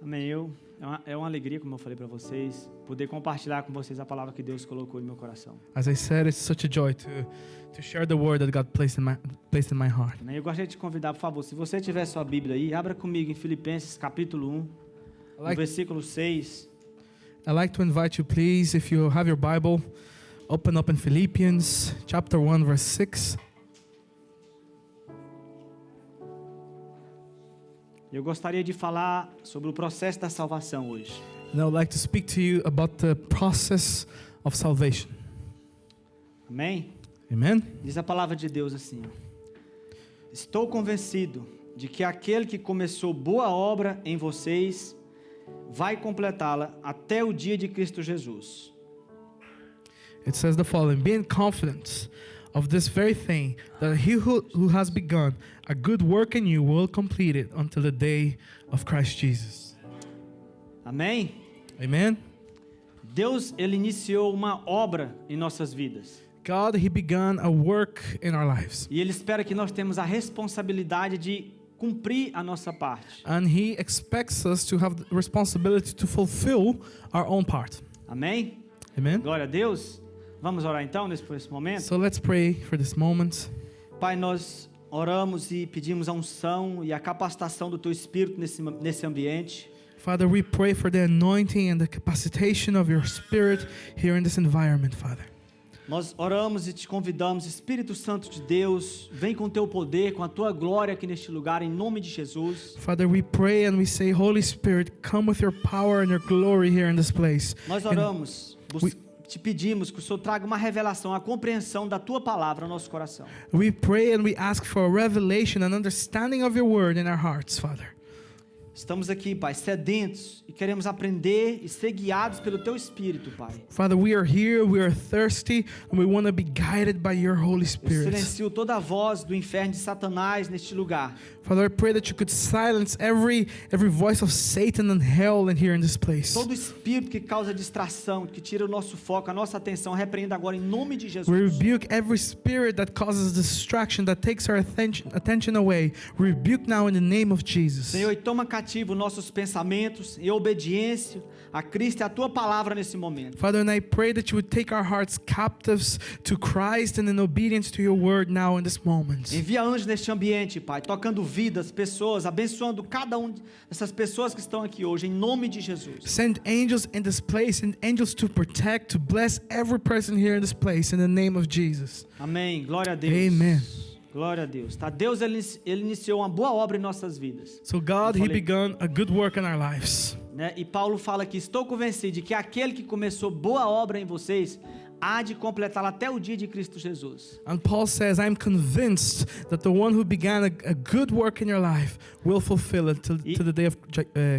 Amém. É uma alegria, como eu falei para vocês, poder compartilhar com vocês a palavra que Deus colocou no meu coração. As I said, it's such a joy to share the word that God placed in my heart. Amém. Eu gostaria de te convidar, por favor, se você tiver sua Bíblia aí, abra comigo em Filipenses capítulo 1, no versículo 6. I'd like to invite you, please, if you have your Bible, open up in Philippians chapter 1, verse 6. Eu gostaria de falar sobre o processo da salvação hoje. And I would like to speak to you about the process of salvation. Amém? Amen? Diz a palavra de Deus assim: estou convencido de que aquele que começou boa obra em vocês vai completá-la até o dia de Cristo Jesus. It says the following: being confident of this very thing, that he who has begun a good work in you will complete it until the day of Christ Jesus. Amém? Amen? Deus, Ele iniciou uma obra em nossas vidas. God, He began a work in our lives. E Ele espera que nós tenhamos a responsabilidade de cumprir a nossa parte. And He expects us to have the responsibility to fulfill our own part. Amém? Amen? Glória a Deus. Vamos orar então nesse momento? So let's pray for this moment. Pai, nós oramos e pedimos a unção e a capacitação do Teu Espírito nesse ambiente. Father, we pray for the anointing and the capacitation of your Spirit here in this environment, Father. Nós oramos e te convidamos, Espírito Santo de Deus, vem com Teu poder, com a Tua glória aqui neste lugar, em nome de Jesus. Father, we pray and we say, Holy Spirit, come with your power and your glory here in this place. Nós oramos, te pedimos que o Senhor traga uma revelação, a compreensão da Tua palavra ao nosso coração. We pray and we ask for a revelation and understanding of your word in our hearts, Father. Estamos aqui, Pai, sedentos e queremos aprender e ser guiados pelo Teu Espírito, Pai. Father, we are here, we are thirsty, and we want to be guided by your Holy Eu Spirit. silencio toda a voz do inferno de Satanás neste lugar. Father, I pray that you could silence every voice of Satan and hell in here in this place. Todo espírito que causa distração, que tira o nosso foco, a nossa atenção, repreenda agora em nome de Jesus. We rebuke every spirit that causes distraction, that takes our attention away. We rebuke now in the name of Jesus. Senhor, e toma cativo nossos pensamentos em obediência a Cristo e a Tua palavra nesse momento. Father, and I pray that you would take our hearts captives to Christ and in obedience to your word now in this moment. Envia anjos neste ambiente, Pai, tocando vidas, pessoas, abençoando cada dessas pessoas que estão aqui hoje, em nome de Jesus. Send angels in this place and angels to protect, to bless every person here in this place in the name of Jesus. Amém. Glória a Deus. Amen. Glória a Deus. Tá? Deus, ele iniciou uma boa obra em nossas vidas. So God, He began a good work in our lives. Né? E Paulo fala que estou convencido de que aquele que começou boa obra em vocês há de completá-la até o dia de Cristo Jesus. And Paul says, I'm convinced that the one who began a good work in your life will fulfill it to the day of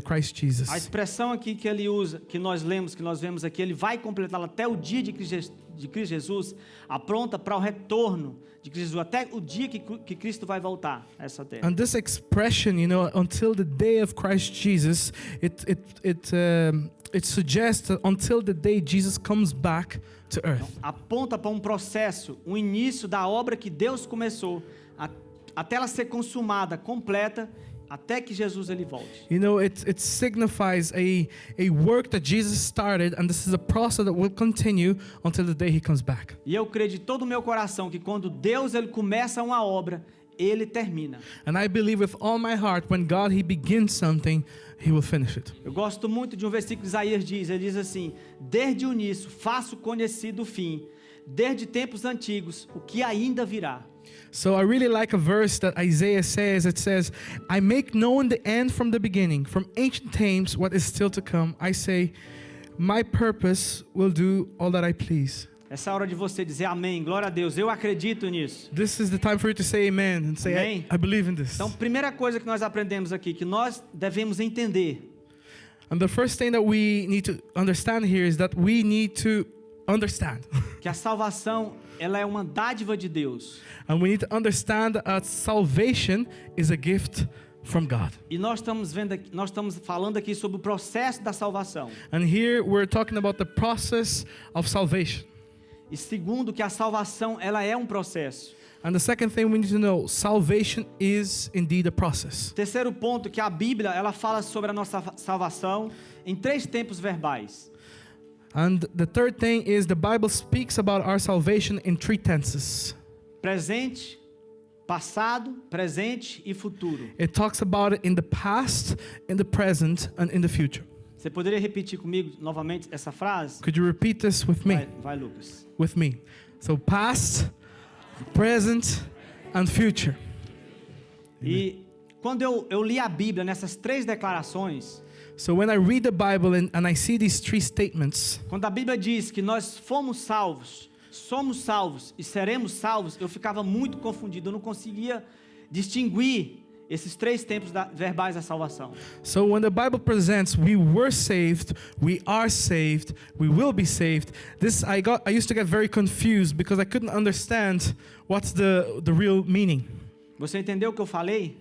Christ Jesus. A expressão aqui que ele usa, que nós vemos aqui, ele vai completá-la até o dia de Cristo Jesus, apronta para o retorno de Cristo Jesus, até o dia que Cristo vai voltar a essa terra. And this expression, until the day of Christ Jesus, it suggests that until the day Jesus comes back to earth. Aponta para um processo, um início da obra que Deus começou, até ela ser consumada, completa, até que Jesus ele volte. It signifies a work that Jesus started, and this is a process that will continue until the day He comes back. E eu creio de todo o meu coração que quando Deus ele começa uma obra, ele termina. And I believe with all my heart, when God He begins something, He will finish it. Eu gosto muito de um versículo que Isaías diz, ele diz assim: desde o início faço conhecido o fim, desde tempos antigos o que ainda virá. So I really like a verse that Isaiah says. It says, I make known the end from the beginning, from ancient times what is still to come. I say, my purpose will do all that I please. Essa é a hora de você dizer amém, glória a Deus, eu acredito nisso. This is the time for you to say amen and say, I believe in this. Então, primeira coisa que nós aprendemos aqui, que nós devemos entender. And the first thing that we need to understand here is that we need to understand. Que a salvação, ela é uma dádiva de Deus. And we need to understand that salvation is a gift from God. E nós estamos falando aqui sobre o processo da salvação. And here we're talking about the process of salvation. E segundo, que a salvação ela é um processo. And the second thing we need to know, salvation is indeed a process. Terceiro ponto, que a Bíblia ela fala sobre a nossa salvação em 3 tempos verbais. And the third thing is the Bible speaks about our salvation in 3 tenses. Presente, passado, presente e futuro. It talks about it in the past, in the present, and in the future. Você poderia repetir comigo novamente essa frase? Could you repeat this with me? Vai, Lucas. With me. So past, present, and future. E quando eu li a Bíblia nessas 3 declarações, So when I read the Bible and I see these 3 statements, quando a Bíblia diz que nós fomos salvos, somos salvos e seremos salvos, eu ficava muito confundido, eu não conseguia distinguir esses 3 tempos verbais da salvação. so when the Bible presents we were saved, we are saved, we will be saved, this I used to get very confused because I couldn't understand what's the real meaning. Você entendeu o que eu falei?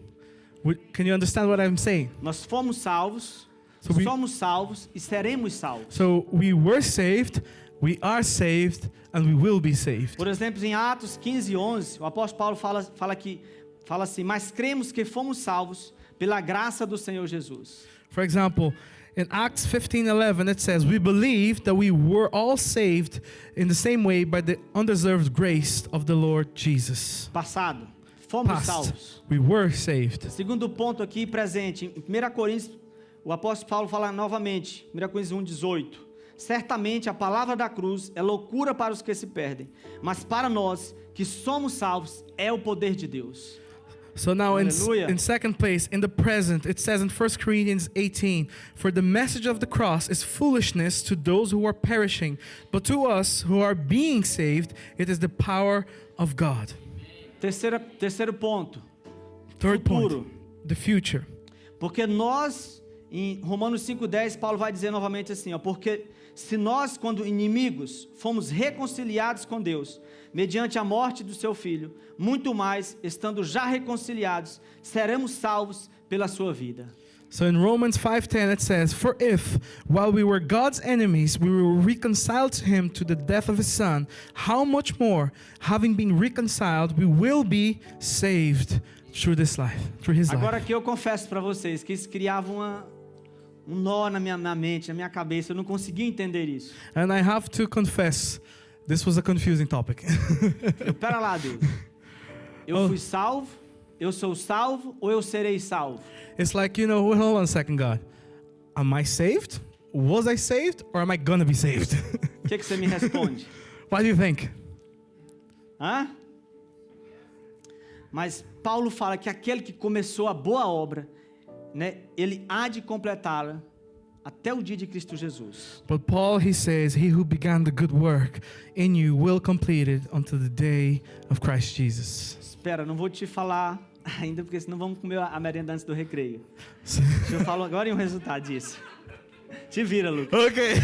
Can you understand what I'm saying? Nós fomos salvos, So we- somos salvos e seremos salvos. So we were saved, we are saved, and we will be saved. Por exemplo, em Atos 15:11, o apóstolo Paulo fala assim: mas cremos que fomos salvos pela graça do Senhor Jesus. For example, in Acts 15:11 it says, we believe that we were all saved in the same way by the undeserved grace of the Lord Jesus. Passado, fomos Past, salvos. we were saved. Segundo ponto aqui presente, em 1 Coríntios, o apóstolo Paulo fala novamente, 1 Coríntios 1:18. Certamente a palavra da cruz é loucura para os que se perdem, mas para nós que somos salvos é o poder de Deus. So now in Hallelujah. second place, in the present, it says in 1 Corinthians 18, for the message of the cross is foolishness to those who are perishing, but to us who are being saved, it is the power of God. Terceiro ponto, Third futuro. point, the future. Porque nós, em Romanos 5:10, Paulo vai dizer novamente assim, ó, porque se nós, quando inimigos, fomos reconciliados com Deus, mediante a morte do seu Filho, muito mais, estando já reconciliados, seremos salvos pela sua vida. So in Romans 5:10 it says, for if, while we were God's enemies, we were reconciled to him to the death of his son, how much more, having been reconciled, we will be saved through his life. Agora aqui eu confesso para vocês que isso criava um nó na minha mente, na minha cabeça, eu não conseguia entender isso. And I have to confess, this was a confusing topic. Pera lá, Deus. Eu fui salvo, eu sou salvo ou eu serei salvo? It's like, hold on a second, God. Am I saved? Was I saved? Or am I gonna be saved? O que você me responde? What do you think? Hã? Mas Paulo fala que aquele que começou a boa obra, né, ele há de completá-la até o dia de Cristo Jesus. But Paul, he says, he who began the good work in you will complete it until the day of Christ Jesus. Espera, não vou te falar ainda, porque senão vamos comer a merenda antes do recreio. Deixa eu falar agora em um resultado disso. Te vira, Lucas. Okay.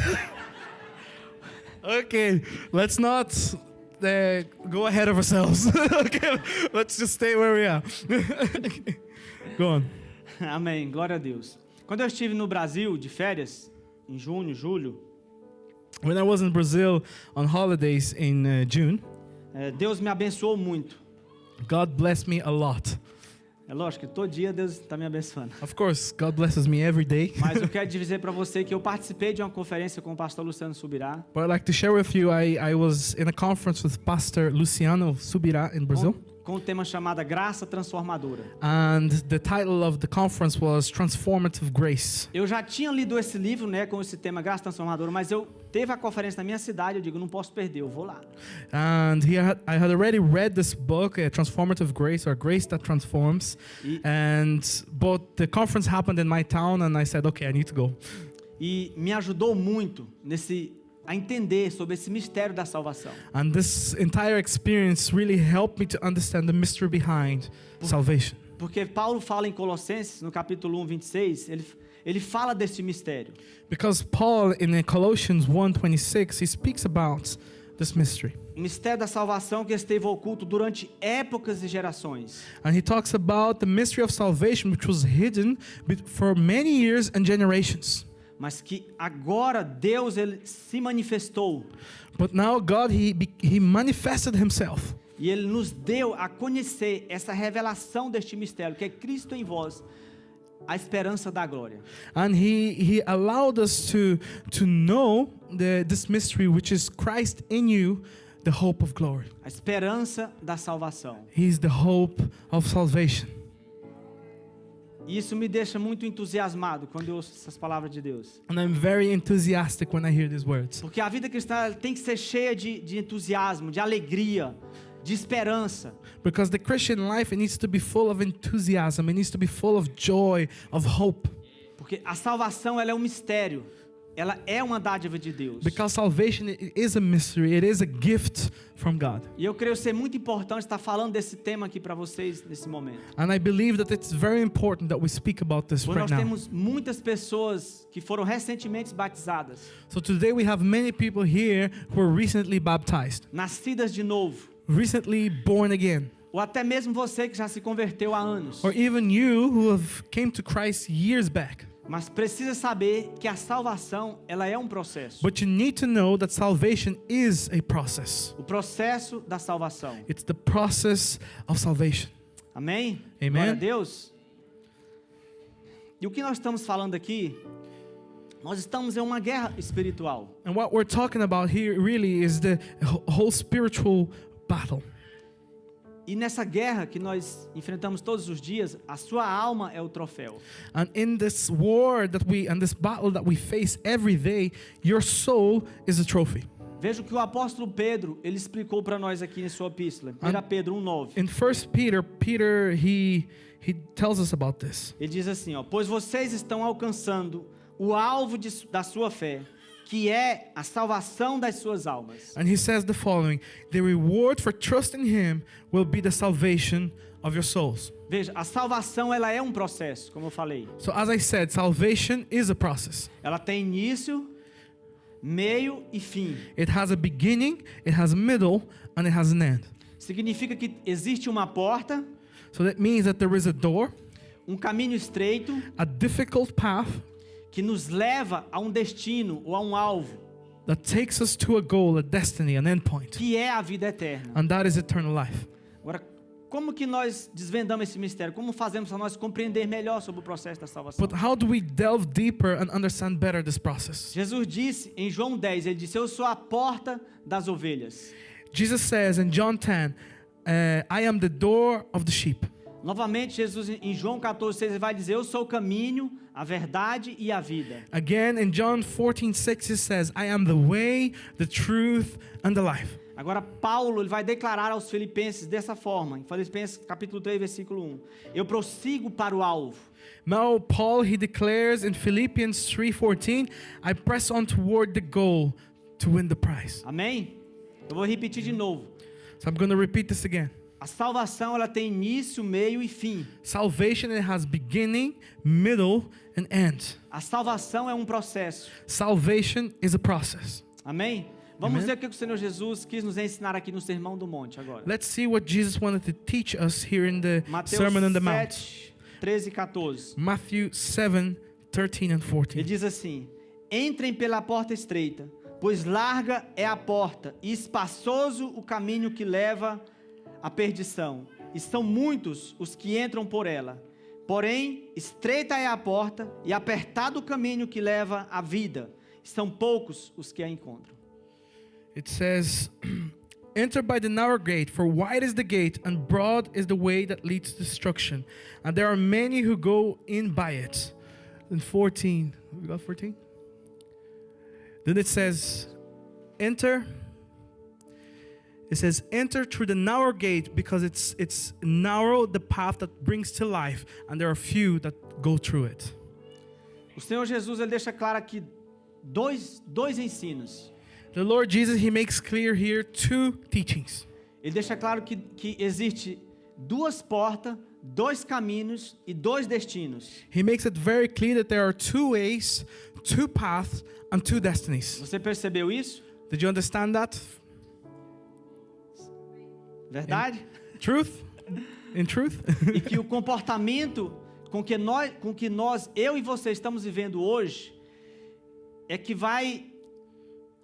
Okay, let's not go ahead of ourselves. Okay, let's just stay where we are. Go on. Amém, glória a Deus. Quando eu estive no Brasil de férias, em junho, julho, When I was in Brazil on holidays in June, Deus me abençoou muito. God blessed me a lot. É lógico que todo dia Deus está me abençoando. Of course, God blesses me every day. Mas eu quero dizer para você que eu participei de uma conferência com o pastor Luciano Subirá. But I'd like to share with you, I was in a conference with Pastor Luciano Subirá in Brazil. Com o tema chamado Graça Transformadora. And the title of the conference was Transformative Grace. Eu já tinha lido esse livro, né, com esse tema Graça Transformadora, mas eu teve a conferência na minha cidade, eu digo, não posso perder, eu vou lá. And I had already read this book, Transformative Grace, or Grace That Transforms. But the conference happened in my town, and I said, okay, I need to go. E me ajudou muito a entender sobre esse mistério da salvação. And this entire experience really helped me to understand the mystery behind salvation. Porque Paulo fala em Colossenses, no capítulo 1:26, ele fala desse mistério. Because Paul in Colossians 1:26, he speaks about this mystery. O mistério da salvação que esteve oculto durante épocas e gerações. And he talks about the mystery of salvation which was hidden for many years and generations. Mas que agora Deus ele se manifestou. But now God he manifested himself. E Ele nos deu a conhecer essa revelação deste mistério, que é Cristo em vós, a esperança da glória. And he allowed us to know this mystery, which is Christ in you, the hope of glory. A esperança da salvação. He's the hope of salvation. E isso me deixa muito entusiasmado quando eu ouço essas palavras de Deus. And I'm very enthusiastic when I hear these words. Porque a vida cristã tem que ser cheia de entusiasmo, de alegria, de esperança. Because the Christian life, it needs to be full of enthusiasm. It needs to be full of joy, of hope. Porque a salvação, ela é um mistério. Ela é uma dádiva de Deus. Because salvation is a mystery. It is a gift from God. E eu creio ser muito importante estar falando desse tema aqui para vocês nesse momento. And I believe that it's very important that we speak about this Porque right nós now. temos muitas pessoas que foram recentemente batizadas, So today we have many people here who were recently baptized, nascidas de novo, recently born again. ou até mesmo você que já se converteu há anos. Or even you who have came to Christ years back. Mas precisa saber que a salvação, ela é um processo. But you need to know that salvation is a process. O processo da salvação. It's the process of salvation. Amém? Amen. Glória a Deus. E o que nós estamos falando aqui, nós estamos em uma guerra espiritual. And what we're talking about here really is the whole spiritual battle. E nessa guerra que nós enfrentamos todos os dias, a sua alma é o troféu. And in this war and this battle that we face every day, your soul is a trophy. Veja o que o apóstolo Pedro, ele explicou para nós aqui em sua epístola, 1 Pedro 1:9. In 1 Peter, he tells us about this. Ele diz assim, ó: pois vocês estão alcançando o alvo da sua fé, que é a salvação das suas almas. And he says the following: the reward for trusting him will be the salvation of your souls. Veja, a salvação, ela é um processo, como eu falei. So as I said, salvation is a process. Ela tem início, meio e fim. It has a beginning, it has a middle, and it has an end. Significa que existe uma porta, So that means that there is a door, um caminho estreito, a difficult path que nos leva a um destino ou a um alvo, that takes us to a goal, a destiny, an endpoint. que é a vida eterna. And that is eternal life. Agora, como que nós desvendamos esse mistério? Como fazemos para nós compreender melhor sobre o processo da salvação? But how do we delve deeper and understand better this process? Jesus disse em João 10, ele disse: eu sou a porta das ovelhas. Jesus says in John 10, I am the door of the sheep. Novamente, Jesus em João 14:6 ele vai dizer: eu sou o caminho, a verdade e a vida. Again in John 14:6 he says, I am the way, the truth, and the life. Agora Paulo ele vai declarar aos Filipenses dessa forma, em Filipenses capítulo 3, versículo 1. Eu prossigo para o alvo. Now Paul, he declares in Philippians 3:14, I press on toward the goal to win the prize. Amém? Eu vou repetir de novo. So I'm going to repeat this again. A salvação, ela tem início, meio e fim. Salvation, it has beginning, middle, and end. A salvação é um processo. Salvation is a process. Amém? Vamos Amen. ver o que o Senhor Jesus quis nos ensinar aqui no Sermão do Monte agora. Let's see what Jesus wanted to teach us here in the Mateus Sermon on the Mount. 7, 13 e 14. Matthew 7:13 and 14. Ele diz assim: entrem pela porta estreita, pois larga é a porta e espaçoso o caminho que leva à perdição, e são muitos os que entram por ela. Porém, estreita é a porta e apertado o caminho que leva à vida, e são poucos os que a encontram. It says, enter by the narrow gate, for wide is the gate and broad is the way that leads to destruction, and there are many who go in by it. And 14, we got 14? Then it says, enter through the narrow gate, because it's narrow the path that brings to life, and there are few that go through it. O Senhor Jesus ele deixa claro aqui dois ensinos. The Lord Jesus, he makes clear here two teachings. Ele deixa claro que existe duas portas, dois caminhos e dois destinos. He makes it very clear that there are two ways, two paths, and two destinies. Você percebeu isso? Did you understand that? Verdade? Truth? In truth? E que o comportamento com que nós, eu e você estamos vivendo hoje, é que vai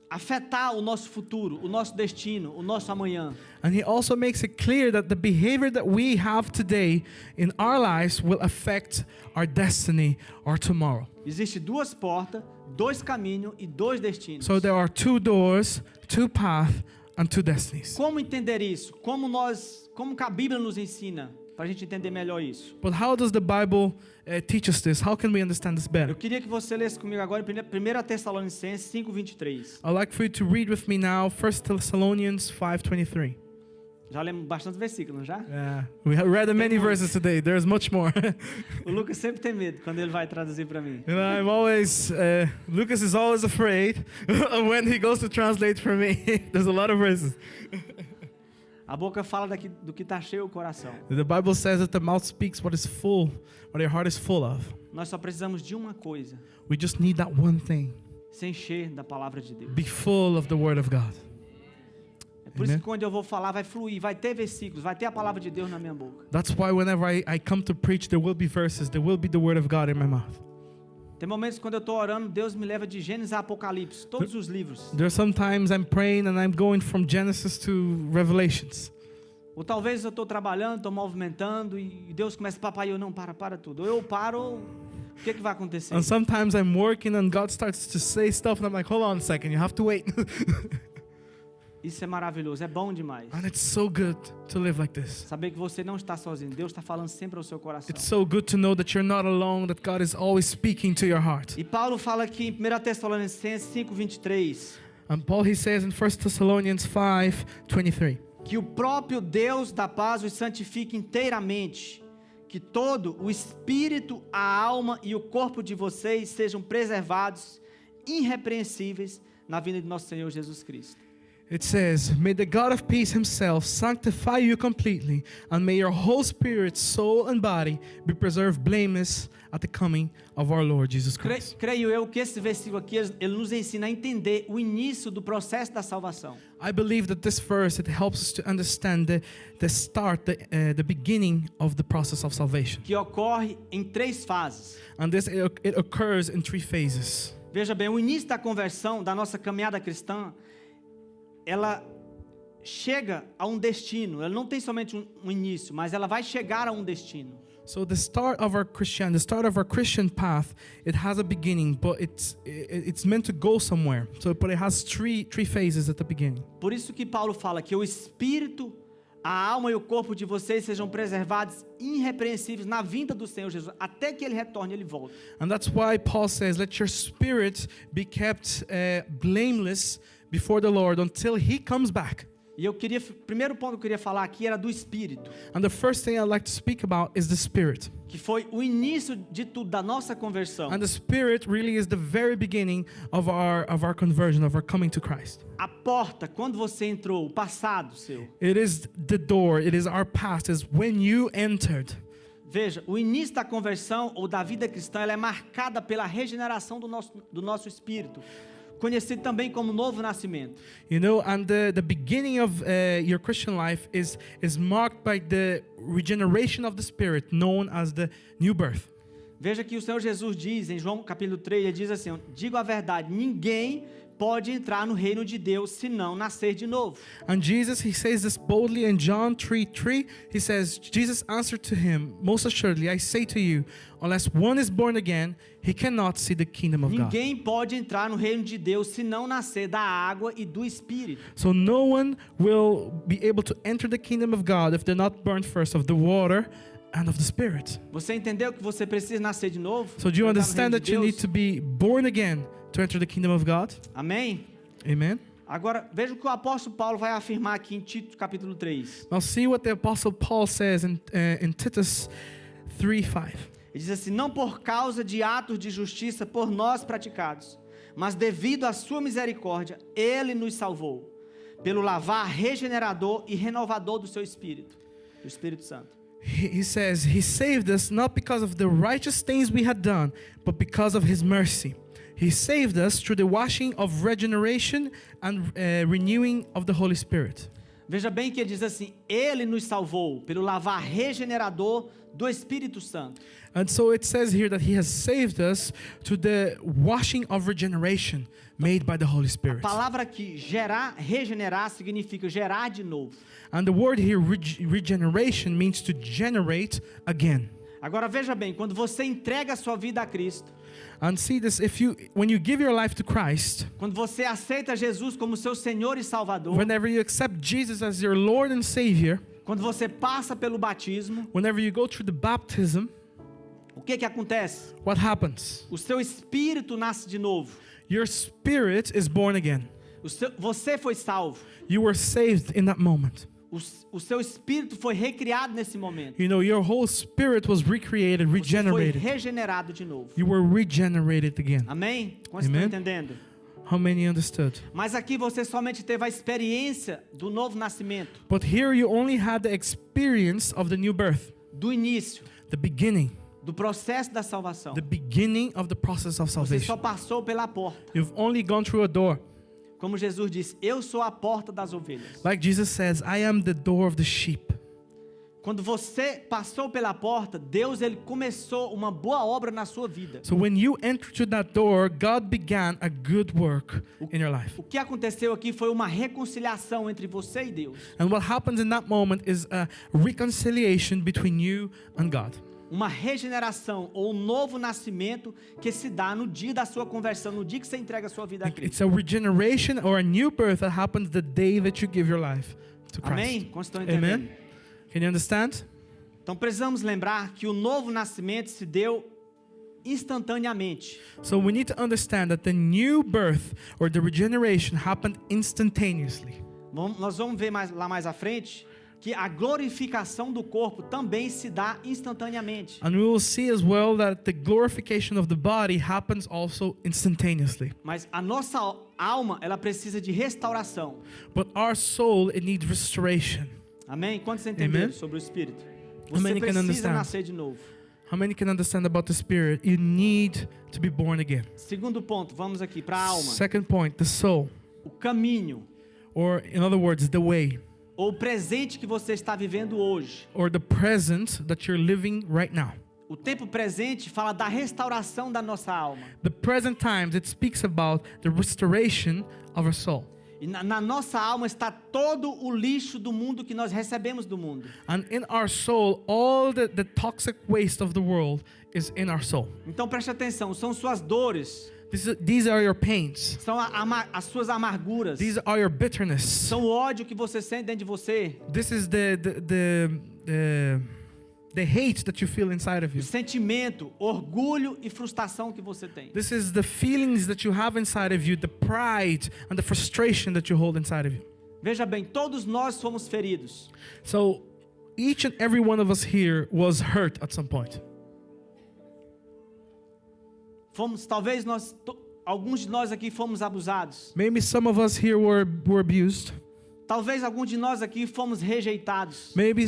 afetar o nosso futuro, o nosso destino, o nosso amanhã. And he also makes it clear that the behavior that we have today in our lives will affect our destiny or tomorrow. Existe duas portas, dois caminhos e dois destinos. So there are two doors, two paths, and two destinies. Como entender isso? Como que a Bíblia nos ensina para a gente entender melhor isso? But how does the Bible teach us this? How can we understand this Eu better? queria que você lesse comigo agora em 1 Tessalonicenses 5:23. I'd like for you to read with me now 1 Thessalonians 5:23. Já lemos bastante versículos, já? Yeah, we have read many verses today. There's much more. O Lucas sempre tem medo quando ele vai traduzir para mim. You know, I'm always, Lucas is always afraid when he goes to translate for me. There's a lot of verses. A boca fala do que está cheio o coração. The Bible says that the mouth speaks what is full, what your heart is full of. Nós só precisamos de uma coisa: We just need that one thing. se encher da palavra de Deus. Be full of the Word of God. É por isso Amen. que quando eu vou falar vai fluir, vai ter versículos, vai ter a palavra de Deus na minha boca. That's why whenever I come to preach, there will be verses, there will be the Word of God in my mouth. Tem momentos quando eu estou orando, Deus me leva de Gênesis a Apocalipse, todos os livros. There are sometimes I'm praying and I'm going from Genesis to Revelations. Ou talvez eu estou trabalhando, estou movimentando e Deus começa, papai, eu não, para tudo. Ou eu paro, ou o que vai acontecer? And sometimes I'm working and God starts to say stuff and I'm like, hold on a second, you have to wait. Isso é maravilhoso, é bom demais. And it's so good to live like this. Saber que você não está sozinho, Deus está falando sempre ao seu coração. It's so good to know that you're not alone, that God is always speaking to your heart. E Paulo fala aqui em 1 Tessalonicenses 5:23, And Paul, he says in 1 Thessalonians 5:23, que o próprio Deus da paz os santifique inteiramente, que todo o espírito, a alma e o corpo de vocês sejam preservados, irrepreensíveis, na vinda de nosso Senhor Jesus Cristo. it says, may the God of peace himself sanctify you completely, and may your whole spirit, soul, and body be preserved blameless at the coming of our Lord Jesus Christ. Creio eu que esse versículo aqui, ele nos ensina a entender o início do processo da salvação. I believe that this verse, it helps us to understand the start, the beginning of the process of salvation. Que ocorre em 3 fases. And this, it occurs in 3 phases. Veja bem, o início da conversão, da nossa caminhada cristã, ela chega a um destino. Ela não tem somente um início, mas ela vai chegar a um destino. So the start of our Christian path, it has a beginning, but it's meant to go somewhere. So, but it has three phases at the beginning. Por isso que Paulo fala que o espírito, a alma e o corpo de vocês sejam preservados irrepreensíveis na vinda do Senhor Jesus, até que ele retorne, ele volta. And that's why Paul says, let your spirit be kept blameless before the Lord until he comes back. E primeiro ponto que eu queria falar aqui era do espírito, And the first thing I'd like to speak about is the spirit. que foi o início de tudo, da nossa conversão. And the spirit really is the very beginning of our conversion, of our coming to Christ. A porta, quando você entrou, o passado seu. It is the door, it is our past, is when you entered. Veja, o início da conversão ou da vida cristã, ela é marcada pela regeneração do nosso espírito, conhecido também como novo nascimento. You know, and the beginning of your Christian life is marked by the regeneration of the spirit, known as the new birth. Veja que o Senhor Jesus diz em João capítulo 3, ele diz assim, digo a verdade, ninguém pode entrar no reino de Deus se não nascer de novo. And Jesus, he says this boldly in John 3:3. He says, Jesus answered to him, most assuredly, I say to you, unless one is born again, he cannot see the kingdom of God. Ninguém pode entrar no reino de Deus se não nascer da água e do Espírito. So no one will be able to enter the kingdom of God if they're not born first of the water and of the Spirit. Você entendeu que você precisa nascer de novo? So do you Entrar no understand reino de that you Deus? need to be born again to enter the kingdom of God? Amém? Amen. Agora, veja o que o apóstolo Paulo vai afirmar aqui em Tito capítulo 3. Now see what the apostle Paul says in Titus 3:5. Ele diz assim, não por causa de atos de justiça por nós praticados, mas devido à sua misericórdia, ele nos salvou, pelo lavar regenerador e renovador do seu Espírito, do Espírito Santo. He says, he saved us not because of the righteous things we had done, but because of his mercy. He saved us through the washing of regeneration and renewing of the Holy Spirit. Veja bem que ele diz assim: Ele nos salvou pelo lavar regenerador do Espírito Santo. And so it says here that he has saved us to the washing of regeneration made by the Holy A Spirit. palavra aqui, gerar, regenerar, significa gerar de novo. And the word here, regeneration, means to generate again. Agora veja bem, quando você entrega a sua vida a Cristo, And see this, when you give your life to Christ, quando você aceita Jesus como seu Senhor e Salvador, whenever you accept Jesus as your Lord and Savior, quando você passa pelo batismo, whenever you go through the baptism, o que acontece? what happens? O seu espírito nasce de novo. Your spirit is born again. Você foi salvo. You were saved in that moment. O seu espírito foi recriado nesse momento. You know, your whole spirit was recreated, Você foi regenerated. regenerado de novo. You were regenerated again. Amém? Como você está Amen. entendendo? How many understood? Mas aqui você somente teve a experiência do novo nascimento, But here you only had the experience of the new birth, do início, the beginning do processo da salvação. of the process of Você só salvation. passou pela porta. You've only gone through a door. Como Jesus disse, eu sou a porta das ovelhas. Like Jesus says, I am the door of the sheep. Quando você passou pela porta, Deus ele começou uma boa obra na sua vida. So when you enter to that door, God began a good work in your life. O que aconteceu aqui foi uma reconciliação entre você e Deus. And what happens in that moment is a reconciliation between you and God. Uma regeneração ou um novo nascimento que se dá no dia da sua conversão, no dia que você entrega a sua vida a It's Cristo. a regeneration or a new birth that happens the day that you give your life to Christ. Amém? Como estão entendendo? Amen? Can you understand? Então precisamos lembrar que o novo nascimento se deu instantaneamente. So we need to understand that the new birth or the regeneration happened instantaneously. Nós vamos ver lá mais à frente que a glorificação do corpo também se dá instantaneamente. And we will see as well that the glorification of the body happens also instantaneously. Mas a nossa alma, ela precisa de restauração. But our soul, it needs restoration. Amém? Quantos entenderam Amen. sobre o Espírito? How Você many can precisa understand? nascer de novo. How many can understand about the Spirit? You need to be born again. Segundo ponto, vamos aqui para a alma. Second point, the soul. O caminho, Or in other words, the way. ou o presente que você está vivendo hoje. Or the present that you're living right now. O tempo presente fala da restauração da nossa alma. The present times, it speaks about the restoration of our soul. E na nossa alma está todo o lixo do mundo que nós recebemos do mundo. And in our soul, all the toxic waste of the world is in our soul. Então preste atenção, são suas dores, These are your pains. são as suas amarguras, These are your bitterness. são o ódio que você sente dentro de você, This is the hate that you feel inside of o you. sentimento, orgulho e frustração que você tem. This is the feelings that you have inside of you, the pride and the frustration that you hold inside of you. Veja bem, todos nós fomos feridos. So each and every one of us here was hurt at some point. Talvez alguns de nós aqui fomos abusados. Maybe some of us here were abused. Talvez alguns de nós aqui fomos rejeitados, Maybe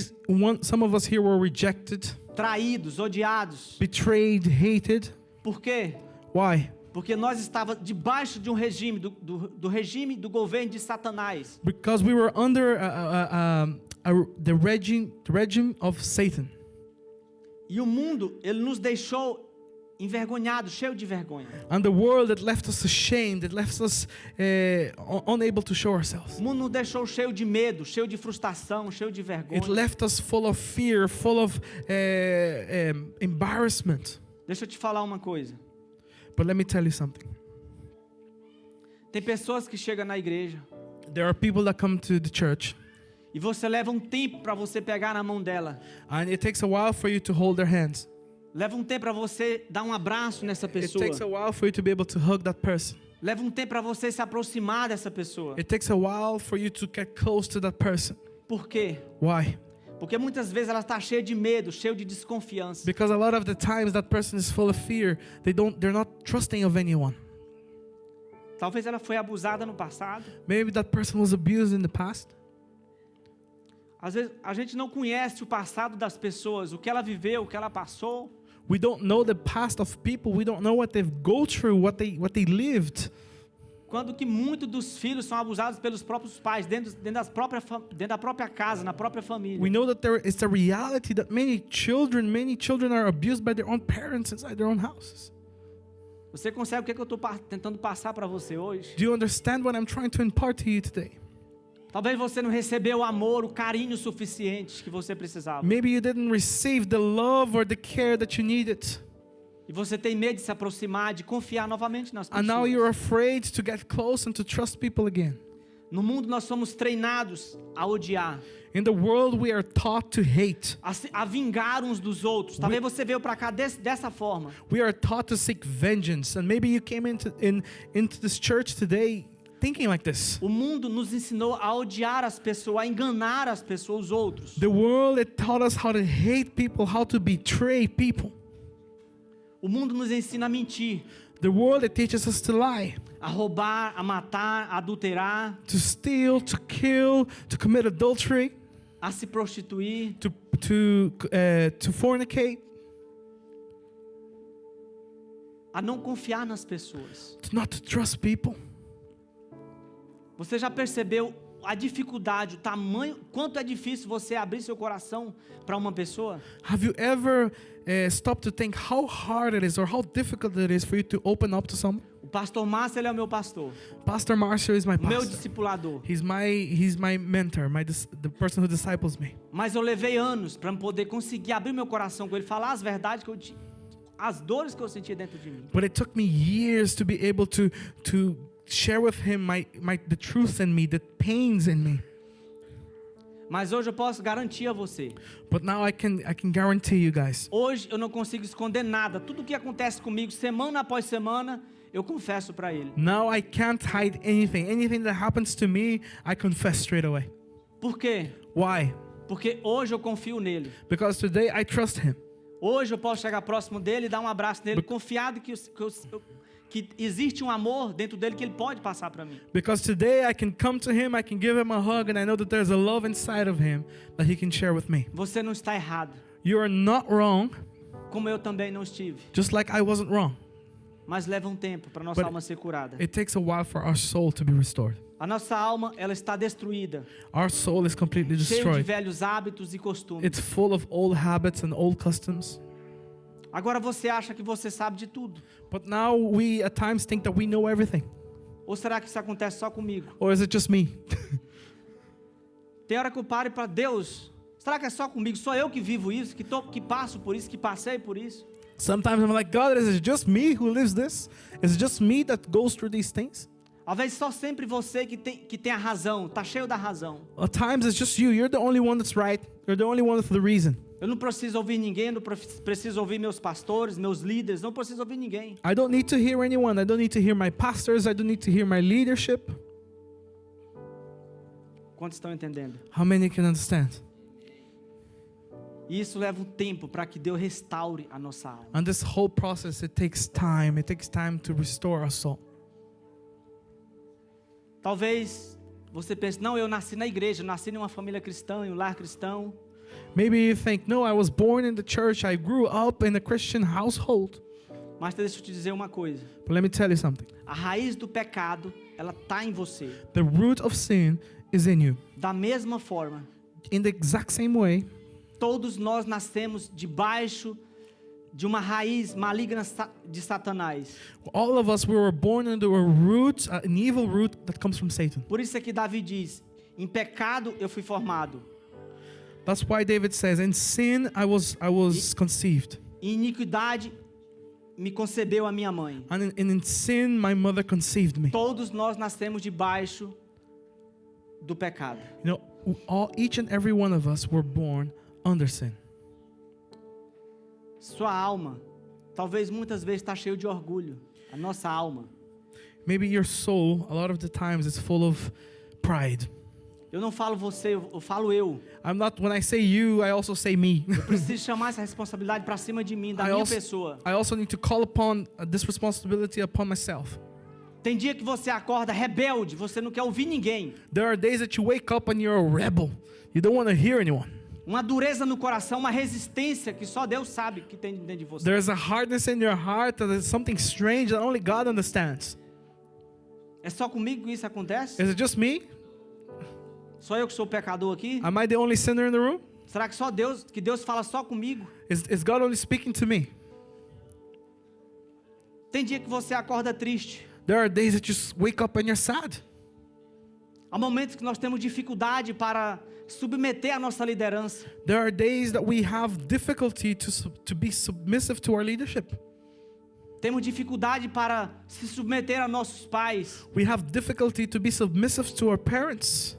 some of us here were rejected, traídos, odiados. betrayed, hated. Por quê? Why? Porque nós estávamos debaixo de um regime, do regime do governo de Satanás. Because we were under the regime of Satan. E o mundo, ele nos deixou envergonhados, cheio de vergonha. And the world that left us ashamed, that left us unable to show ourselves. O mundo nos deixou cheio de medo, cheio de frustração, cheio de vergonha. It left us full of fear, full of embarrassment. Deixa eu te falar uma coisa. But let me tell you something. Tem pessoas que chegam na igreja There are people that come to the church, e você leva um tempo para você pegar na mão dela. and it takes a while for you to hold their hands. Leva um tempo para você dar um abraço nessa It pessoa. takes a while for you to be able to hug that person. Leva um tempo para você se aproximar dessa pessoa. It takes a while for you to get close to that person. Por quê? Why? Porque muitas vezes ela está cheia de medo, cheia de desconfiança. Because a lot of the times that person is full of fear. They're not trusting of anyone. Talvez ela foi abusada no passado. Maybe that person was abused in the past. Às vezes a gente não conhece o passado das pessoas, o que ela viveu, o que ela passou. We don't know the past of people. We don't know what they've go through, what they lived. Quando que muitos dos filhos são abusados pelos próprios pais, dentro da própria casa, na própria família. We know that there is the reality that many children are abused by their own parents inside their own houses. Você consegue o que eu estou tentando passar para você hoje? Do you understand what I'm trying to impart to you today? Talvez você não recebeu o amor, o carinho suficiente que você precisava. Maybe you didn't receive the love or the care that you needed. E você tem medo de se aproximar, de confiar novamente nas And now pessoas. you're afraid to get close and to trust people again. No mundo nós somos treinados a odiar, In the world, we are taught to hate. a vingar uns dos outros. Talvez você veio para cá dessa forma. We are taught to seek vengeance. And maybe you came into this church today thinking like this. O mundo nos ensinou a odiar as pessoas, a enganar as pessoas, os outros. The world, it taught us how to hate people, how to betray people. O mundo nos ensina a mentir, The world, it teaches us to lie, a roubar, a matar, a adulterar, to steal, to kill, to commit adultery, a se prostituir. to fornicate, A não confiar nas pessoas. to not to trust people. Você já percebeu a dificuldade, o tamanho, quanto é difícil você abrir seu coração para uma pessoa? Have you ever stopped to think how hard it is or how difficult it is for you to open up to someone? O pastor Márcio, ele é o meu pastor, Pastor Marshall is my meu pastor. discipulador. He's my mentor, the person who disciples me. Mas eu levei anos para poder conseguir abrir meu coração com ele, falar as verdades que eu tinha, as dores que eu sentia dentro de mim. But it took me years to be able to share with him the truth in me, the pains in me. Mas hoje eu posso garantir a você, But now I can guarantee you guys, hoje eu não consigo esconder nada. Tudo que acontece comigo, semana após semana, eu confesso para ele. now I can't hide anything. Anything that happens to me, I confess straight away. Por quê? Why? Porque hoje eu confio nele. Because today I trust him. Hoje eu posso chegar próximo dele e dar um abraço nele, confiado que existe um amor dentro dele que ele pode passar para mim. Because today I can come to him, I can give him a hug, and I know that there's a love inside of him that he can share with me. Você não está errado, You are not wrong, como eu também não estive. just like I wasn't wrong. Mas leva um tempo para nossa But alma ser curada. It takes a while for our soul to be restored. A nossa alma, ela está destruída, Our soul is completely cheia de destroyed. velhos hábitos e costumes. It's full of old habits and old customs. Agora você acha que você sabe de tudo? But now we at times think that we know everything. Ou será que isso acontece só comigo? Or is it just me? Tem hora que eu paro para Deus. Será que é só comigo? Só eu que vivo isso, que passo por isso, que passei por isso? Sometimes I'm like, God, is it just me who lives this? Is it just me that goes through these things? Às vezes só sempre você que tem a razão, tá cheio da razão. At times it's just you. You're the only one that's right. You're the only one with the reason. Eu não preciso ouvir ninguém, não preciso ouvir meus pastores, meus líderes, não preciso ouvir ninguém. I don't need to hear anyone. I don't need to hear my pastors. I don't need to hear my leadership. Quantos estão entendendo? How many can understand? E isso leva um tempo para que Deus restaure a nossa alma. And this whole process, it takes time. It takes time to restore our soul. Talvez você pense, não, eu nasci na igreja, eu nasci em uma família cristã, em um lar cristão. Maybe you think, no, I was born in the church. I grew up in a Christian household. Mas deixa eu te dizer uma coisa. But let me tell you something. A raiz do pecado, ela tá em você. The root of sin is in you. Da mesma forma, In the exact same way, todos nós nascemos debaixo de uma raiz maligna de Satanás. all of us, we were born into a root, an evil root that comes from Satan. Por isso é que Davi diz, em pecado eu fui formado, That's why David says, in sin I was conceived. em iniquidade me concebeu a minha mãe. And in sin my mother conceived me. Todos nós nascemos debaixo do pecado. You know, each and every one of us were born under sin. Sua alma, talvez muitas vezes está cheio de orgulho. A nossa alma. Maybe your soul, a lot of the times, is full of pride. Eu não falo você, eu falo eu. When I say you, I also say me. Eu preciso chamar essa responsabilidade para cima de mim, da minha pessoa. I also need to call upon this responsibility upon myself. Tem dia que você acorda rebelde, você não quer ouvir ninguém. There are days that you wake up and you're a rebel. You don't want to hear anyone. Uma dureza no coração, uma resistência que só Deus sabe que tem dentro de você. There's a hardness in your heart that is something strange that only God understands. É só comigo que isso acontece? Is it just me? Só eu que sou pecador aqui? Am I the only sinner in the room? Será que Deus fala só comigo? Is God only speaking to me? Tem dia que você acorda triste. There are days that you wake up and you're sad. Há momentos que nós temos dificuldade para submeter a nossa liderança. There are days that we have difficulty to be submissive to our leadership. Temos dificuldade para se submeter a nossos pais. We have difficulty to be submissive to our parents.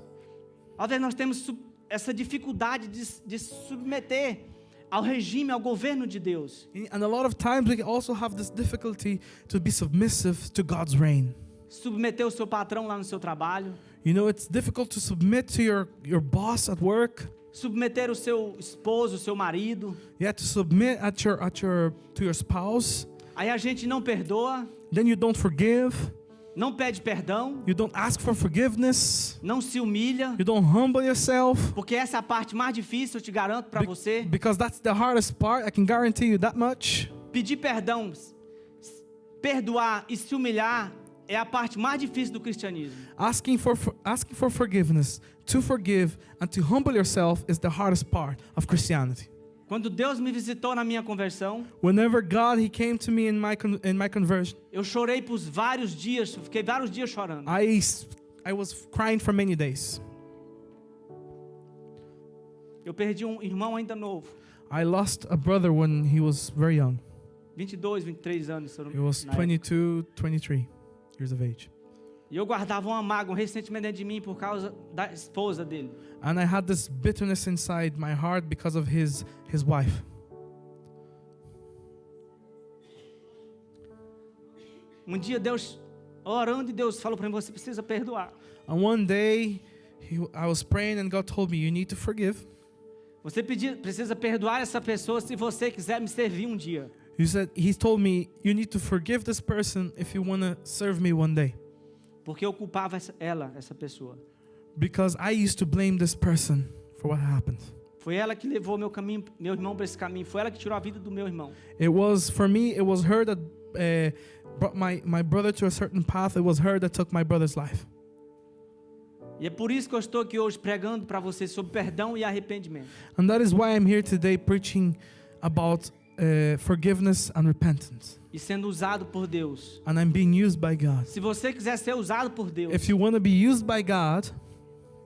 Às vezes nós temos essa dificuldade de submeter ao regime, ao governo de Deus. And a lot of times we also have this difficulty to be submissive to God's reign. Submeter o seu patrão lá no seu trabalho. You know, it's difficult to submit to your boss at work. Submeter o seu esposo, o seu marido. You have to submit to your spouse. Aí a gente não perdoa. Then you don't forgive. Não pede perdão. You don't ask for forgiveness. Não se humilha. You don't humble yourself. Porque essa é a parte mais difícil, eu te garanto para você. Because that's the hardest part. I can guarantee you that much. Pedir perdão, perdoar e se humilhar é a parte mais difícil do cristianismo. Asking for forgiveness, to forgive and to humble yourself is the hardest part of Christianity. Quando Deus me visitou na minha conversão, Whenever God he came to me in my conversion, eu chorei por vários dias, fiquei vários dias chorando. I was crying for many days. Eu perdi um irmão ainda novo, I lost a brother when he was very young. 22, 23 anos, se eu não- He was na época. 22, 23 years of age. E eu guardava uma mágoa, um ressentimento dentro de mim por causa da esposa dele. And I had this bitterness inside my heart because of his wife. Um dia Deus, orando, e Deus falou para mim, você precisa perdoar. And one day I was praying and God told me, you need to forgive. Você precisa perdoar essa pessoa se você quiser me servir um dia. He told me, you need to forgive this person if you want to serve me one day. Porque eu culpava essa pessoa. Because I used to blame this person for what happened. Foi ela que levou meu irmão para esse caminho. Foi ela que tirou a vida do meu irmão. It was her that brought my brother to a certain path. It was her that took my brother's life. E é por isso que eu estou aqui hoje pregando para você sobre perdão e arrependimento. And that is why I'm here today preaching about forgiveness and repentance. E sendo usado por Deus. And I'm being used by God. Se você quiser ser usado por Deus, If you want to be used by God,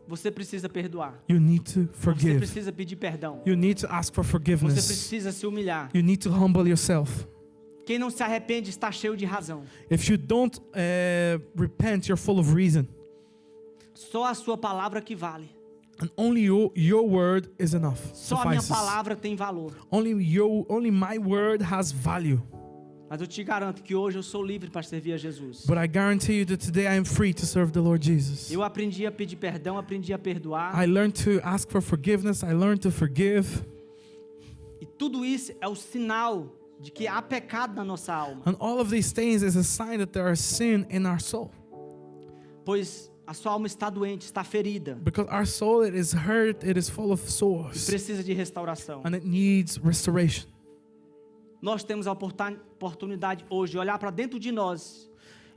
você precisa perdoar. you need to Você forgive. precisa pedir perdão. You need to ask for Você forgiveness. precisa se humilhar. You need to humble yourself. Quem não se arrepende está cheio de razão. If you don't repent, you're full of reason. Só a sua palavra que vale. And only your word is enough. Só a minha Suffices. palavra tem valor. Only my word has value. Mas eu te garanto que hoje eu sou livre para servir a Jesus. But I guarantee you that today I am free to serve the Lord Jesus. Eu aprendi a pedir perdão, aprendi a perdoar. I learned to ask for forgiveness. I learned to forgive. E tudo isso é o sinal de que há pecado na nossa alma. And all of these things is a sign that there is sin in our soul. Pois a sua alma está doente, está ferida. Because our soul, it is hurt, it is full of E sores. precisa de restauração. And it needs restoration. Nós temos a oportunidade hoje de olhar para dentro de nós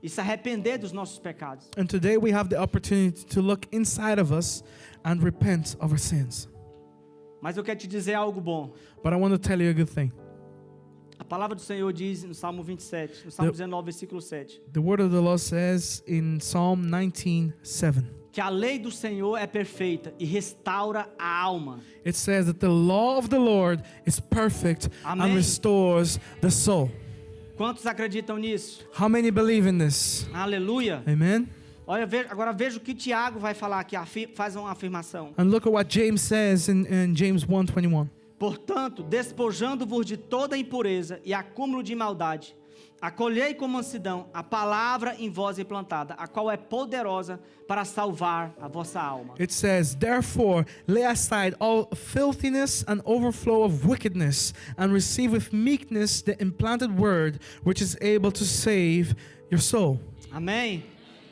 e se arrepender dos nossos pecados. And today we have the opportunity to look inside of us and repent of our sins. Mas eu quero te dizer algo bom. But I want to tell you a good thing. A palavra do Senhor diz no Salmo 27, no Salmo 19, versículo 7, The word of the Lord says in Psalm 19:7. que a lei do Senhor é perfeita e restaura a alma. It says that the law of the Lord is perfect Amém. and restores the soul. Quantos acreditam nisso? How many believe in this? Aleluia. Amen. Olha, agora veja o que Tiago vai falar aqui, faz uma afirmação. And look at what James says in James 1:21. Portanto, despojando-vos de toda impureza e acúmulo de maldade, acolhei com mansidão a palavra em vós implantada, a qual é poderosa para salvar a vossa alma. It says, therefore, lay aside all filthiness and overflow of wickedness, and receive with meekness the implanted word, which is able to save your soul. Amém?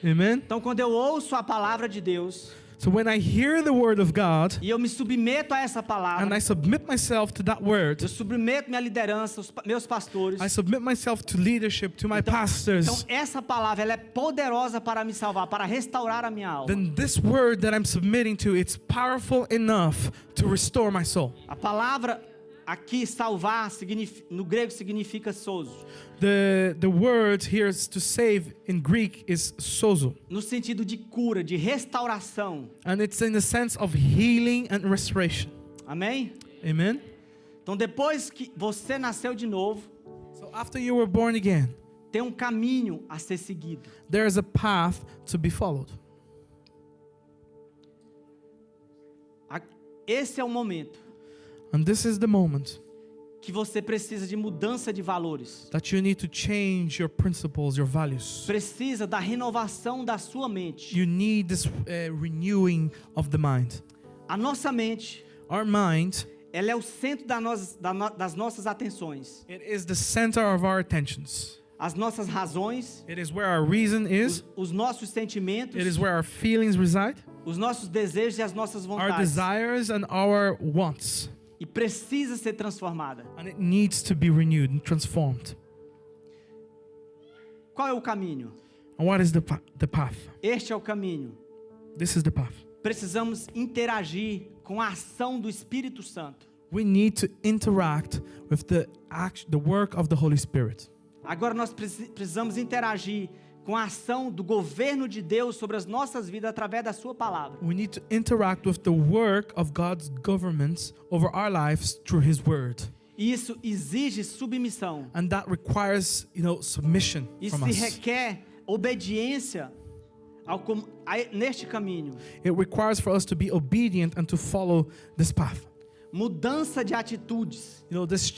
Amen. Então, quando eu ouço a palavra de Deus, So when I hear the word of God e eu me submeto a essa palavra, and I submit myself to that word, eu submeto minha liderança, meus pastores. I submit myself to leadership, to my Então pastors, essa palavra ela é poderosa para me salvar, para restaurar a minha alma. then this word that I'm submitting to, it's powerful enough to restore my soul. A palavra aqui salvar no grego significa sozo, The word here is to save in Greek is sozo. no sentido de cura, de restauração. And it's in the sense of healing and restoration. Amém? Amen? Então depois que você nasceu de novo, So after you were born again, tem um caminho a ser seguido. there is a path to be followed. Esse é o momento And this is the moment que você precisa de mudança de valores. that you need to change your principles, your values. Precisa da renovação da sua mente. You need this renewing of the mind. A nossa mente, Our mind, ela é o centro das nossas atenções. it is the center of our attentions. As nossas razões, It is where our reason is. os nossos sentimentos, It is where our feelings reside, os nossos desejos e as nossas our vontades. desires and our wants. E precisa ser transformada. And it needs to be renewed and transformed. Qual é o caminho? And what is the path? Este é o caminho. This is the path. Precisamos interagir com a ação do Espírito Santo. We need to interact with the work of the Holy Spirit. Agora nós precisamos interagir com a ação do governo de Deus sobre as nossas vidas através da sua palavra. We need to interact with the work of God's government over our lives through His Word. E isso exige submissão. And that requires, submission Isso from us. requer obediência neste caminho. It requires for us to be obedient and to follow this path. Mudança de atitudes.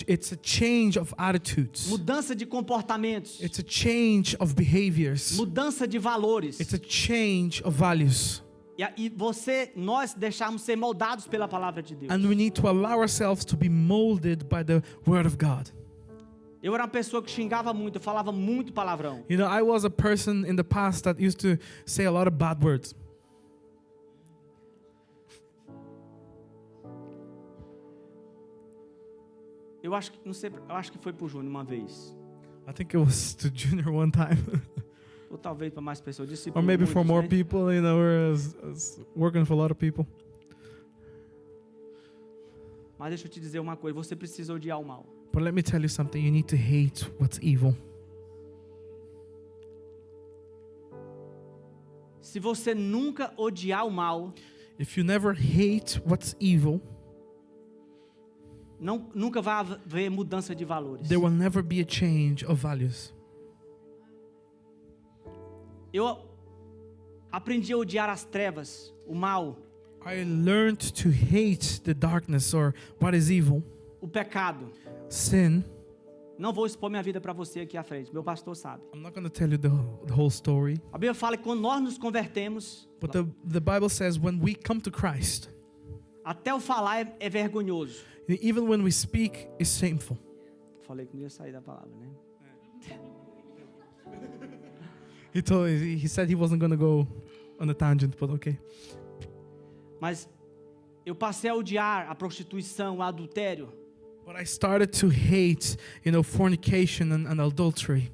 It's a change of attitudes. Mudança de comportamentos. It's a change of behaviors. Mudança de valores. It's a change of values. E nós deixarmos ser moldados pela palavra de Deus. And we need to allow ourselves to be molded by the Word of God. Eu era uma pessoa que xingava muito, eu falava muito palavrão. I was a person in the past that used to say a lot of bad words. Eu acho que foi pro Júnior uma vez. I think it was to Junior one time. Ou talvez para mais pessoas. Or maybe for more né? people, we're working for a lot of people. Mas deixa eu te dizer uma coisa, você precisa odiar o mal. But let me tell you something, you need to hate what's evil. Se você nunca odiar o mal, If you never hate what's evil, nunca vai haver mudança de valores. there will never be a change of values. Eu aprendi a odiar as trevas, o mal, I learned to hate the darkness or what is evil, o pecado. sin. Não vou expor minha vida para você aqui à frente, meu pastor sabe. I'm not going to tell you the whole story, A Bíblia fala que quando nós nos convertemos, but the Bible says when we come to Christ, até o falar é vergonhoso. even when we speak, is shameful. Falei que não ia sair da palavra, né? He said he wasn't going to go on a tangent, but okay. Mas eu passei a odiar a prostituição, o adultério. But I started to hate, fornication and adultery.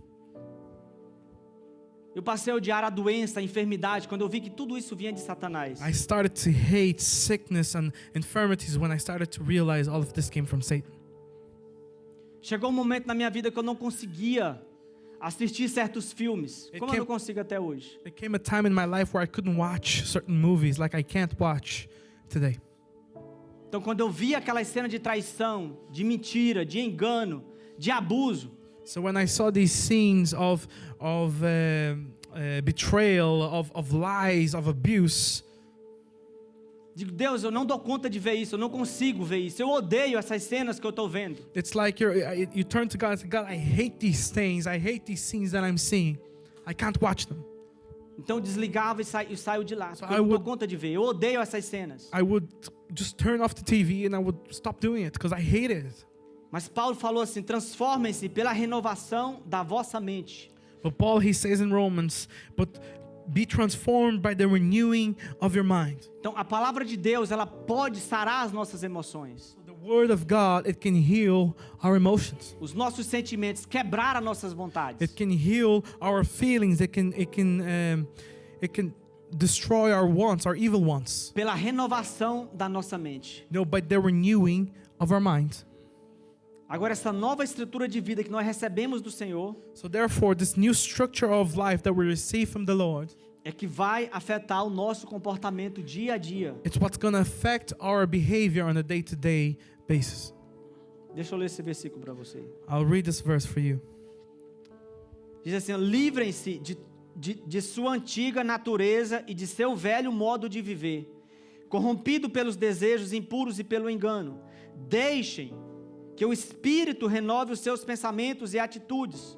Eu passei a odiar a doença, a enfermidade, quando eu vi que tudo isso vinha de Satanás. I started to hate sickness and infirmities when I started to realize all of this came from Satan. Chegou um momento na minha vida que eu não conseguia assistir certos filmes, como eu não consigo até hoje. There came a time in my life where I couldn't watch certain movies like I can't watch today. Então, quando eu via aquelas cenas de traição, de mentira, de engano, de abuso, So when I saw these scenes of betrayal, of lies, of abuse, digo, Deus, eu não dou conta de ver isso, eu não consigo ver isso, eu odeio essas cenas que eu estou vendo. it's like you turn to God and say, God, I hate these things, I hate these scenes that I'm seeing. I can't watch them. Então eu desligava e saio de lá, porque I eu não dou would- conta de ver, eu odeio essas cenas. I would just turn off the TV and I would stop doing it because I hate it. Mas Paulo falou assim, transformem-se pela renovação da vossa mente. But Paul, he says in Romans, but be transformed by the renewing of your mind. Então, a palavra de Deus, ela pode sarar as nossas emoções. The word of God, it can heal our emotions. Os nossos sentimentos, quebrar as nossas vontades. It can heal our feelings. It can destroy our wants, our evil wants. Pela renovação da nossa mente. No, by the renewing of our mind. Agora, essa nova estrutura de vida que nós recebemos do Senhor So therefore, this new structure of life that we receive from the Lord, é que vai afetar o nosso comportamento dia a dia. it's what's going to affect our behavior on a day-to-day basis. Deixa eu ler esse versículo para você. I'll read this verse for you. Diz assim: livrem-se de sua antiga natureza e de seu velho modo de viver, corrompido pelos desejos impuros e pelo engano. Deixem que o Espírito renove os seus pensamentos e atitudes,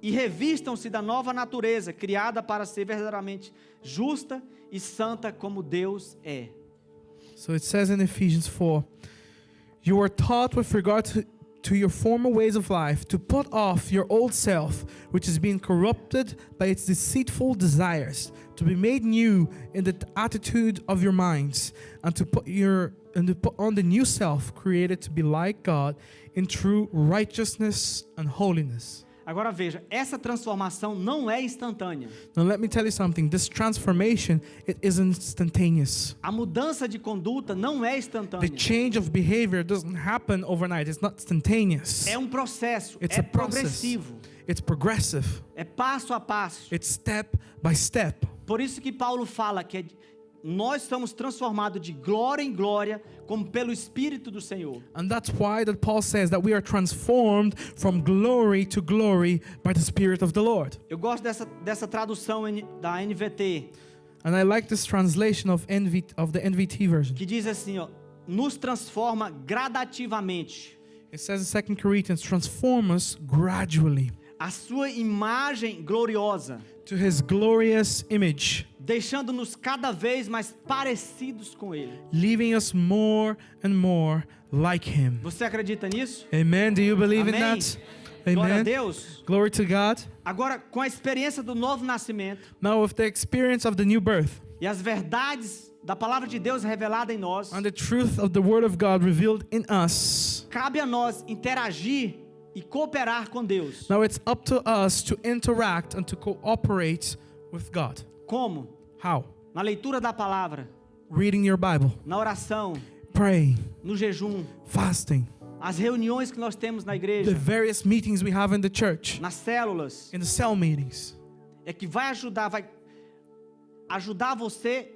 e revistam-se da nova natureza, criada para ser verdadeiramente justa e santa como Deus é. So it says in Ephesians 4, you were taught with regard to your former ways of life to put off your old self, which is being corrupted by its deceitful desires, to be made new in the attitude of your minds, and to put on the new self, created to be like God in true righteousness and holiness. Agora veja, essa transformação não é instantânea. Now let me tell you something, this transformation, it isn't instantaneous. A mudança de conduta não é The instantânea. change of behavior doesn't happen overnight, it's not instantaneous. É um processo, It's é a process. progressivo, It's progressive. é passo a passo. It's step by step. Por isso que Paulo fala que nós somos transformados de glória em glória, como pelo Espírito do Senhor. And that's why that Paul says that we are transformed from glory to glory by the Spirit of the Lord. Eu gosto dessa tradução da NVT, And I like this translation of the NVT version. que diz assim, ó, nos transforma gradativamente. It says in 2 Corinthians, transform us gradually A sua imagem gloriosa, to His glorious image, deixando-nos cada vez mais parecidos com Ele. leaving us more and more like Him. Você acredita nisso? Amen. Do you believe in Amém. that? Glória a Amen. Deus. Glory to God. Agora, com a experiência do novo nascimento Now with the experience of the new birth e as verdades da palavra de Deus revelada em nós, and the truth of the Word of God revealed in us, cabe a nós interagir e cooperar com Deus. now it's up to us to interact and to cooperate with God. Como? How? Na leitura da palavra, Reading your Bible, na oração, praying, no jejum, fasting, as reuniões que nós temos na the igreja, various meetings we have in the church, nas células, in the cell meetings. é que vai ajudar você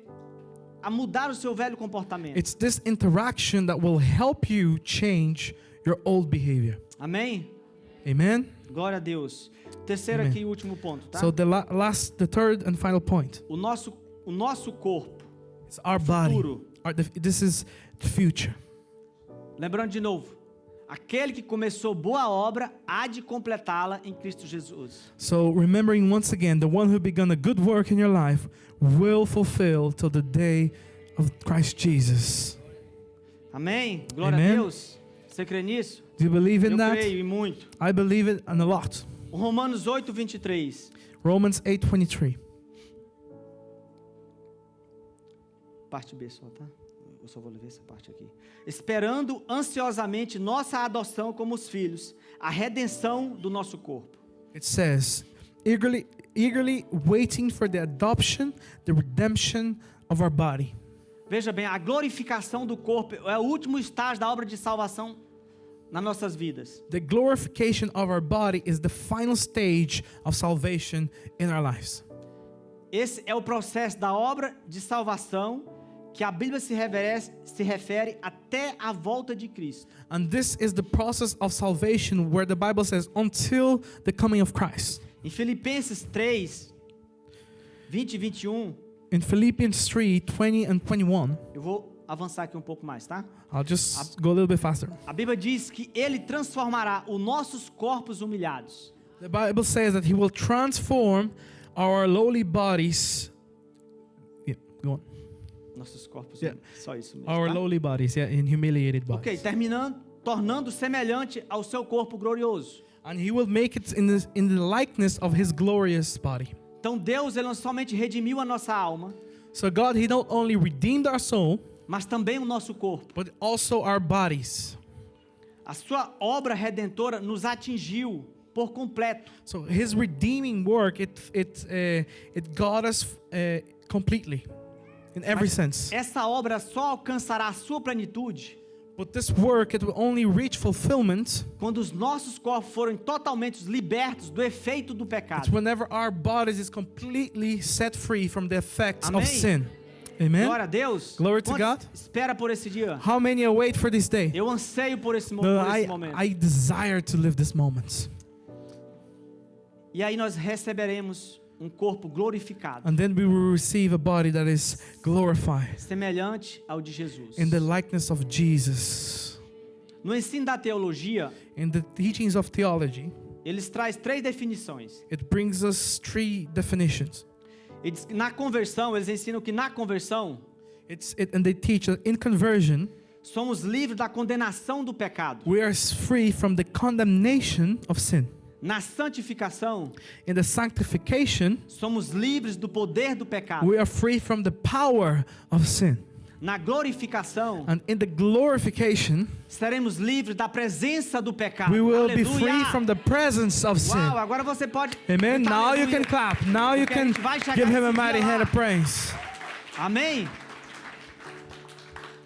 a mudar o seu velho comportamento. It's this interaction that will help you change your old behavior. Amém? Amen? Glória a Deus. Terceiro Amen. aqui e último ponto, tá? So the third and final point, O nosso corpo, is our body. futuro. This is the future. Lembrando de novo, aquele que começou boa obra há de completá-la em Cristo Jesus. So remembering once again, the one who begun a good work in your life will fulfill till the day of Christ Jesus. Amém? Glória Amen. a Deus. Você crê nisso? Do you believe in Eu that? creio e muito. I believe it and a lot. O Romanos 8:23. Romans 8:23. Parte B só, tá? Eu só vou ler essa parte aqui. Esperando ansiosamente nossa adoção como os filhos, a redenção do nosso corpo. It says, eagerly waiting for the adoption, the redemption of our body. Veja bem, a glorificação do corpo é o último estágio da obra de salvação nas nossas vidas. The glorification of our body is the final stage of salvation in our lives. Esse é o processo da obra de salvação que a Bíblia se refere até a volta de Cristo. And this is the process of salvation where the Bible says until the coming of Christ. Em Filipenses 3, 20 e 21, In Philippians 3:20 and 21, eu vou avançar aqui um pouco mais, tá? I'll just go a little bit faster. A Bíblia diz que Ele transformará os nossos corpos humilhados. The Bible says that He will transform our lowly bodies. Yeah, go on. Nossos corpos Yeah. humilhados. Só isso mesmo, Our tá? lowly bodies, yeah, in humiliated Ok, bodies. terminando, tornando semelhante ao seu corpo glorioso. And He will make it in the likeness of His glorious body. Então Deus, ele não somente redimiu a nossa alma, So God, He not only redeemed our soul, mas também o nosso corpo. but also our bodies. A sua obra redentora nos atingiu por completo. So His redeeming work, it got us completely, in every sense. Essa obra só alcançará a sua plenitude But this work, it will only reach fulfillment quando os nossos corpos forem totalmente libertos do efeito do it's pecado. whenever our bodies is completely set free from the effects Amém. of sin. Amen. Glória a Deus. Glory to Quantos God. espera por esse dia? How many await for this day? Eu anseio por esse, No, por esse momento. I desire to live this moment. E aí nós receberemos um corpo glorificado, And then we will receive a body that is glorified semelhante ao de Jesus. in the likeness of Jesus. No ensino da teologia, In the teachings of theology, eles trazem 3 definições. it brings us 3 definitions. Na conversão, eles ensinam que na conversão And they teach that in conversion, somos livres da condenação do pecado. we are free from the condemnation of sin. Na santificação, In the sanctification, somos livres do poder do pecado. we are free from the power of sin. Na glorificação, And in the glorification, seremos livres da presença do pecado. we will be Aleluia! free from the presence of sin. Uau, agora você pode. Amen. gritar Now you aleluia. can clap. Now you Porque a can gente vai chegar give Him a nesse mighty dia hand lá. of praise. Amém?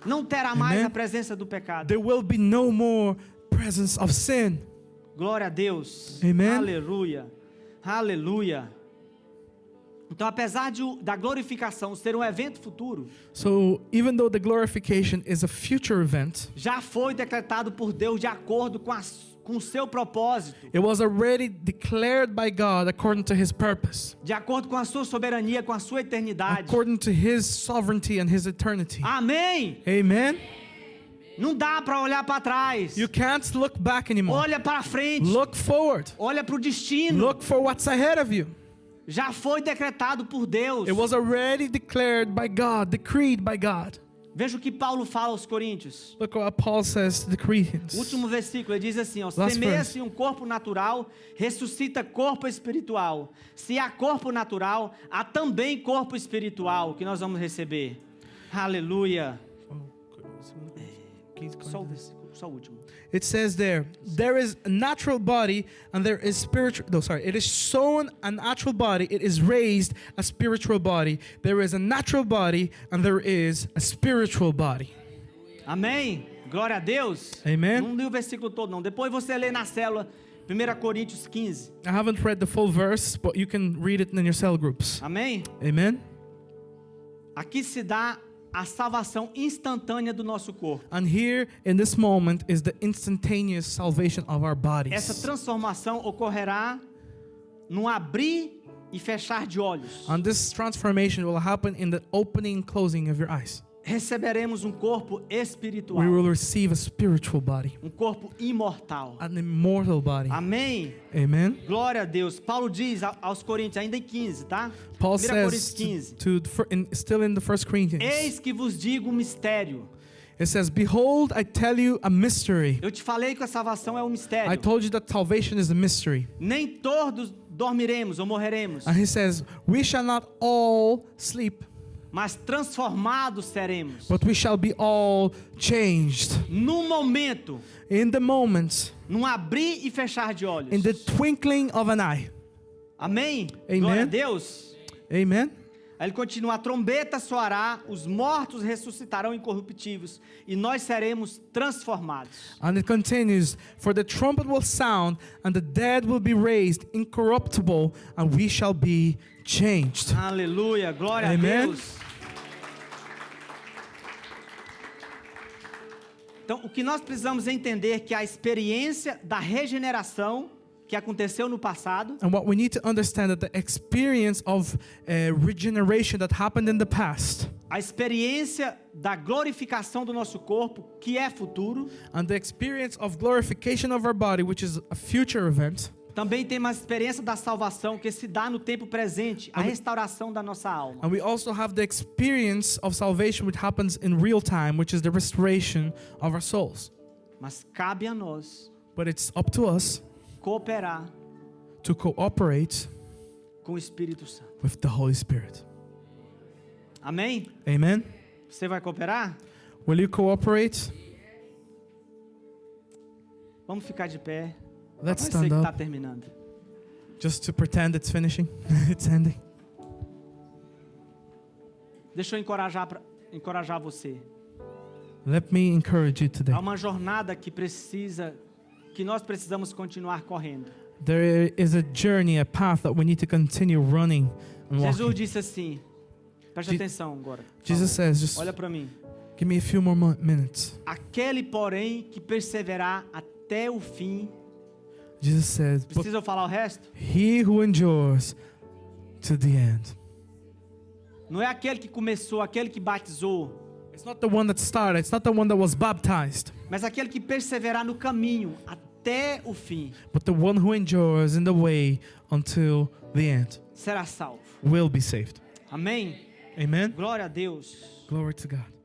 Não terá mais Amen. a presença do pecado. There will be no more presence of sin. Glória a Deus. Amen. Aleluia. Aleluia. Então, apesar da glorificação ser um evento futuro, So even though the glorification is a future event, já foi decretado por Deus de acordo com o seu propósito, it was already declared by God according to His purpose, de acordo com a sua soberania, com a sua eternidade. according to His sovereignty and His eternity. Amém. Amen. Não dá para olhar para trás. You can't look back anymore. Olha para frente. Look forward. Olha para o destino. Look for what's ahead of you. Já foi decretado por Deus. It was already declared by God, decreed by God. Veja o que Paulo fala aos Coríntios. Look what Paul says to the Corinthians. O último versículo, ele diz assim, ó, Last semeia-se um corpo natural, ressuscita corpo espiritual. Se há corpo natural, há também corpo espiritual que nós vamos receber. Aleluia. Só o versículo, só o último. It says there is a natural body and there is spiritual. No, sorry. It is sown a natural body. It is raised a spiritual body. There is a natural body and there is a spiritual body. Amém? Glória a Deus. Amen. Não li o versículo todo não. Depois você lê na célula 1 Coríntios 15. I haven't read the full verse, but you can read it in your cell groups. Amém? Amen. Aqui se dá a salvação instantânea do nosso corpo. And here in this moment is the instantaneous salvation of our bodies. Essa transformação ocorrerá num abrir e fechar de olhos. And this transformation will happen in the opening and closing of your eyes. Receberemos um corpo espiritual. We will receive a spiritual body, Um corpo imortal. an immortal body. Amém? Amen. Glória a Deus. Paulo diz aos Coríntios, ainda em 15, tá? Paul 1 Coríntios says, 15. still in the 1 Corinthians, Eis que vos digo um mistério. it says, "Behold, I tell you a mystery." Eu te falei que a salvação é um I mistério. told you that salvation is a mystery. Nem todos dormiremos ou morreremos, And he says, "We shall not all sleep, mas transformados seremos. but we shall be all changed." Num momento, In the moment, num abrir e fechar de olhos. in the twinkling of an eye. Amém? Amen. Glória a Deus. Amen. Aí ele continua, a trombeta soará, os mortos ressuscitarão incorruptíveis e nós seremos transformados. And it continues, "For the trumpet will sound, and the dead will be raised incorruptible, and we shall be changed." Aleluia, glória Amen. a Deus. Então, o que nós precisamos entender é que a experiência da regeneração que aconteceu no passado, And what we need to understand that the experience of regeneration that happened in the past, a experiência da glorificação do nosso corpo, que é futuro, and the experience of glorification of our body, which is a future event, também tem uma experiência da salvação que se dá no tempo presente, a Amém. restauração da nossa alma. and we also have the experience of salvation which happens in real time, which is the restoration of our souls. Mas cabe a nós But it's up to us cooperar to cooperate com o Espírito Santo. with the Holy Spirit. Amém? Amen? Você vai cooperar? Will you cooperate? Vamos ficar de pé. Let's Vai ser stand que está up terminando. just to pretend it's finishing. It's ending. Deixa eu encorajar você. Let me encourage you today. Há uma jornada que nós precisamos continuar correndo. There is a journey, a path that we need to continue running and Jesus walking. disse assim, preste atenção agora. por Jesus favor. says, just Olha para mim. give me a few more minutes. Aquele, porém, que perseverar até o fim. Jesus says, but Precisa eu falar o resto? he who endures to the end. Não é aquele que começou, aquele que batizou, It's not the one that started, it's not the one that was baptized, mas aquele que perseverar no caminho até o fim but the one who endures in the way until the end será salvo. will be saved. Amém? Amen? Glória a Deus. Glory to God.